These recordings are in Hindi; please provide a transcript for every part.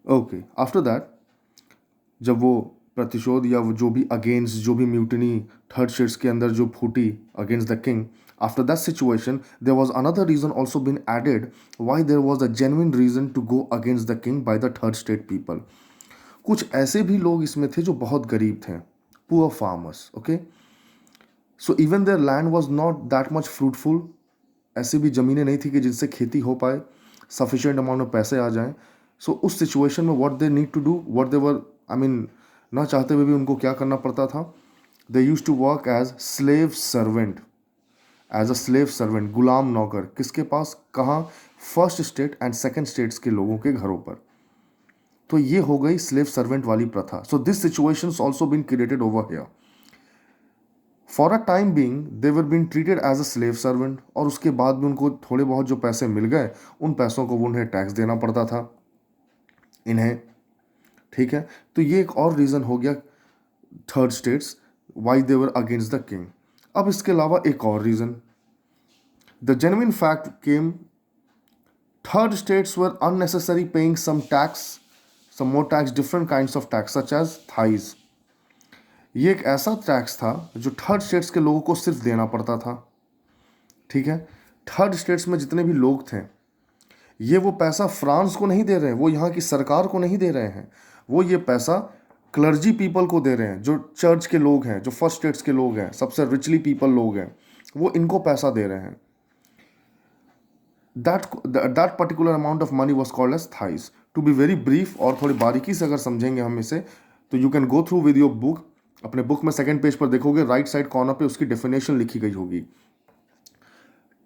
ओके, आफ्टर दैट जब वो प्रतिशोध या वो जो भी अगेंस्ट जो भी म्यूटिनी थर्ड स्टेट्स के अंदर जो फूटी against the king, after that situation there was another reason also been added why there was a genuine reason to go against the king by the third state people. कुछ ऐसे भी लोग इसमें थे जो बहुत गरीब थे, poor farmers. Okay, so even there land was not that much fruitful, ऐसी भी ज़मीनें नहीं थी कि जिनसे खेती हो पाए, सफिशिएंट अमाउंट में पैसे आ जाएं। सो उस सिचुएशन में what they need to do, what they were, I mean, ना चाहते हुए भी उनको क्या करना पड़ता था, they use to work as slave servant, as a slave servant, गुलाम नौकर। किसके पास, कहाँ, first state and second states के लोगों के घरों पर। तो ये हो गई स्लेव सर्वेंट वाली प्रथा। So this situation also been created over here. For a time being they were been treated as a slave servant, और उसके बाद भी उनको थोड़े बहुत जो पैसे मिल गए, उन पैसों को उन्हें टैक्स देना पड़ता था इन्हें। ठीक है, तो ये एक और रीज़न हो गया third states why they were against the king. अब इसके अलावा एक और reason, the genuine fact came, third states were unnecessary paying some tax, some more tax, different kinds of tax such as tithes. ये एक ऐसा टैक्स था जो थर्ड स्टेट्स के लोगों को सिर्फ देना पड़ता था। ठीक है, थर्ड स्टेट्स में जितने भी लोग थे, ये वो पैसा फ्रांस को नहीं दे रहे हैं, वो यहाँ की सरकार को नहीं दे रहे हैं, वो ये पैसा क्लर्जी पीपल को दे रहे हैं, जो चर्च के लोग हैं, जो फर्स्ट स्टेट्स के लोग हैं, सबसे रिचली पीपल लोग हैं, वो इनको पैसा दे रहे हैं। That particular amount of money was called as tithes. To be very brief, और थोड़ी बारीकी से अगर समझेंगे हम इसे, तो you can go through with your book. अपने बुक में सेकेंड पेज पर देखोगे, राइट साइड कॉर्नर पे उसकी डेफिनेशन लिखी गई होगी।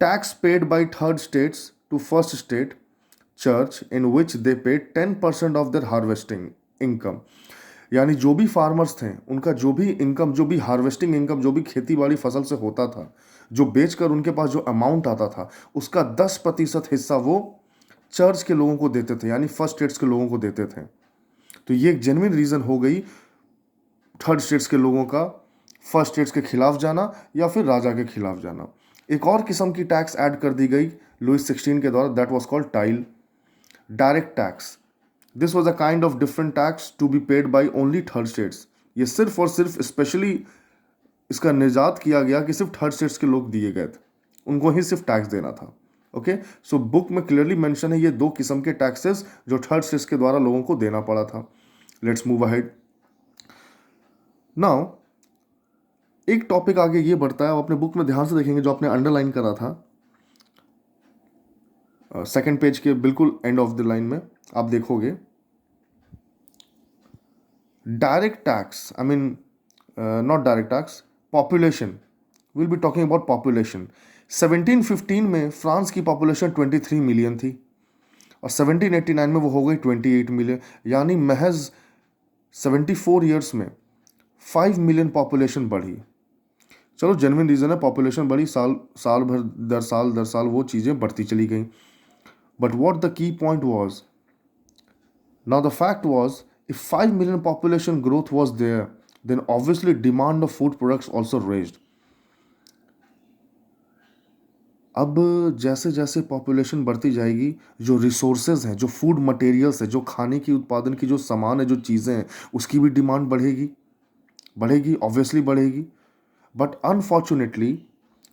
Tax paid by third states to first state church in which they paid 10% of their harvesting income. यानी जो भी फार्मर्स थे, उनका जो भी इनकम, जो भी हार्वेस्टिंग इनकम, जो भी खेती बाड़ी फसल से होता था, जो बेचकर उनके पास जो अमाउंट आता था, उसका 10% हिस्सा वो चर्च के लोगों को देते थे, यानी फर्स्ट स्टेट्स के लोगों को देते थे। तो ये एक जेन्युइन रीज़न हो गई थर्ड स्टेट्स के लोगों का फर्स्ट स्टेट्स के खिलाफ जाना या फिर राजा के खिलाफ जाना। एक और किस्म की टैक्स ऐड कर दी गई लुइस 16 के द्वारा, that was called taille, direct tax. This was a kind of different tax to be paid by only third states. ये सिर्फ और सिर्फ स्पेशली इसका निजात किया गया कि सिर्फ थर्ड स्टेट्स के लोग दिए गए थे, उनको ही सिर्फ टैक्स देना था। ओके, सो बुक में क्लियरली मेंशन है ये दो किस्म के टैक्सेस जो थर्ड स्टेट्स के द्वारा लोगों को देना पड़ा था। Let's move ahead now. एक टॉपिक आगे ये बढ़ता है, आप अपने बुक में ध्यान से देखेंगे, जो आपने अंडरलाइन करा था सेकंड पेज के बिल्कुल एंड ऑफ द लाइन में, आप देखोगे direct tax, I mean not direct tax, population, will be talking about population. 1715 में फ्रांस की पॉपुलेशन 23 मिलियन थी, और 1789 में वो हो गई 28 मिलियन, यानी महज 74 ईयर्स में 5 मिलियन पॉपुलेशन बढ़ी। चलो, जेन्युइन रीज़न है, पॉपुलेशन बढ़ी, साल साल भर दर साल वो चीज़ें बढ़ती चली गई। But what the key point was, now the fact was, if 5 million population growth was there, then obviously demand of food products also raised. अब जैसे जैसे पॉपुलेशन बढ़ती जाएगी, जो रिसोर्सेज हैं, जो फूड मटेरियल्स है, जो खाने की उत्पादन की जो सामान है, जो चीज़ें हैं, उसकी भी डिमांड बढ़ेगी, बढ़ेगी, ऑब्वियसली बढ़ेगी। But unfortunately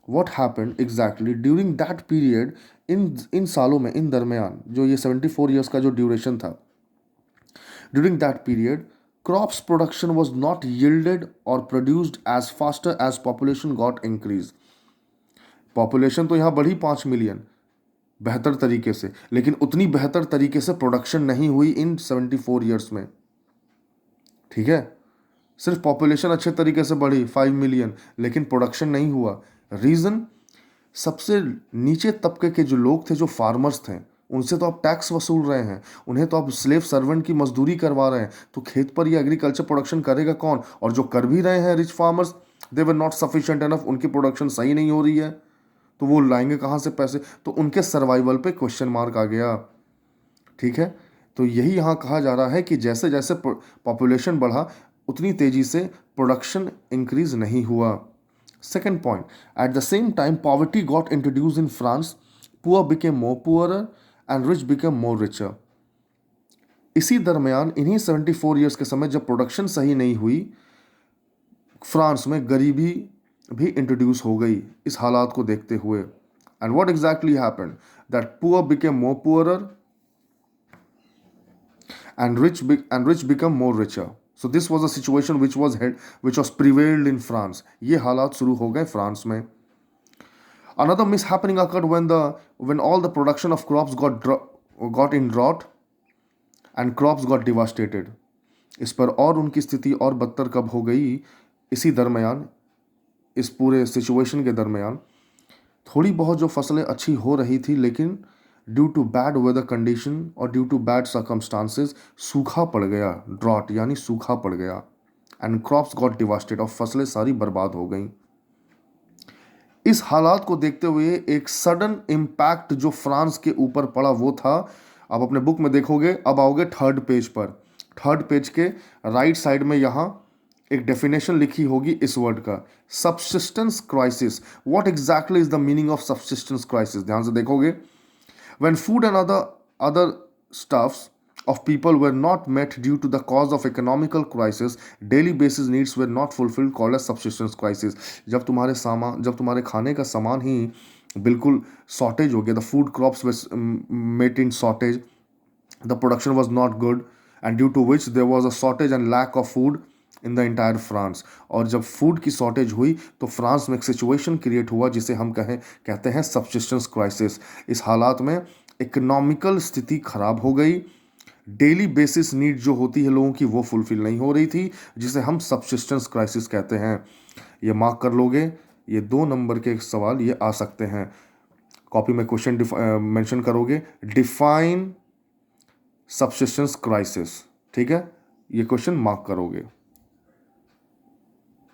what happened exactly during that period, इन सालों में, इन दरमियान, जो ये 74 ईयर्स का जो ड्यूरेशन था, during that period, crops production was not yielded or produced as faster as population got increased. Population तो यहाँ बढ़ी 5 मिलियन बेहतर तरीके से, लेकिन उतनी बेहतर तरीके से प्रोडक्शन नहीं हुई इन 74 ईयर्स में। ठीक है, सिर्फ पॉपुलेशन अच्छे तरीके से बढ़ी 5 मिलियन, लेकिन प्रोडक्शन नहीं हुआ। रीज़न, सबसे नीचे तबके के जो लोग थे, जो फार्मर्स थे, उनसे तो आप टैक्स वसूल रहे हैं, उन्हें तो आप स्लेव सर्वेंट की मजदूरी करवा रहे हैं, तो खेत पर ये एग्रीकल्चर प्रोडक्शन करेगा कौन? और जो कर भी रहे हैं rich farmers, they were not sufficient enough, उनकी प्रोडक्शन सही नहीं हो रही है, तो वो लाएंगे कहाँ से पैसे? तो उनके सर्वाइवल पे क्वेश्चन मार्क आ गया। ठीक है, तो यही यहाँ कहा जा रहा है कि जैसे जैसे पॉपुलेशन बढ़ा, उतनी तेज़ी से प्रोडक्शन इंक्रीज नहीं हुआ। Second point, at the same time, poverty got introduced in France. Poor became more poorer and rich became more richer. इसी दरमियान इन्हीं 74 ईयर्स के समय जब प्रोडक्शन सही नहीं हुई, फ्रांस में गरीबी भी इंट्रोड्यूस हो गई इस हालात को देखते हुए। And what exactly happened, that poor became more poorer and rich become more richer. So this was a situation which was prevailed in France. ये हालात शुरू हो गए फ्रांस में। Another mishappening occurred when all the production of crops got in drought and crops got devastated. इस पर और उनकी स्थिति और बदतर कब हो गई, इसी दरमियान, इस पूरे सिचुएशन के दरमियान थोड़ी बहुत जो फसलें अच्छी हो रही थी, लेकिन due to bad weather condition और ड्यू टू बैड सर्कमस्टांसेस सूखा पड़ गया, ड्रॉट यानी सूखा पड़ गया, एंड क्रॉप्स गॉट डिवास्टेड और फसलें सारी बर्बाद हो गई। इस हालात को देखते हुए एक सडन इम्पैक्ट जो फ्रांस के ऊपर पड़ा वो था, आप अपने बुक में देखोगे, अब आओगे थर्ड पेज पर, थर्ड पेज के राइट साइड में यहाँ एक डेफिनेशन लिखी होगी इस वर्ड का, subsistence crisis. What exactly is the meaning of subsistence crisis, ध्यान से देखोगे। When food and other stuffs of people were not met due to the cause of economical crisis, daily basis needs were not fulfilled, called as subsistence crisis. जब तुम्हारे खाने का सामान ही बिल्कुल शॉर्टेज हो गया, the food crops were met in shortage, the production was not good, and due to which there was a shortage and lack of food in the entire France. और जब फूड की शॉर्टेज हुई तो फ्रांस में एक सिचुएशन क्रिएट हुआ जिसे हम कहते हैं सबसिस्टेंस क्राइसिस। इस हालात में इकोनॉमिकल स्थिति खराब हो गई, डेली बेसिस नीड जो होती है लोगों की वो फुलफिल नहीं हो रही थी, जिसे हम सबसिस्टेंस क्राइसिस कहते हैं। ये मार्क कर लोगे, ये 2 नंबर के सवाल ये आ सकते हैं। कॉपी में क्वेश्चन मेंशन करोगे, डिफाइन सबसिस्टेंस क्राइसिस, ठीक है, ये क्वेश्चन मार्क करोगे।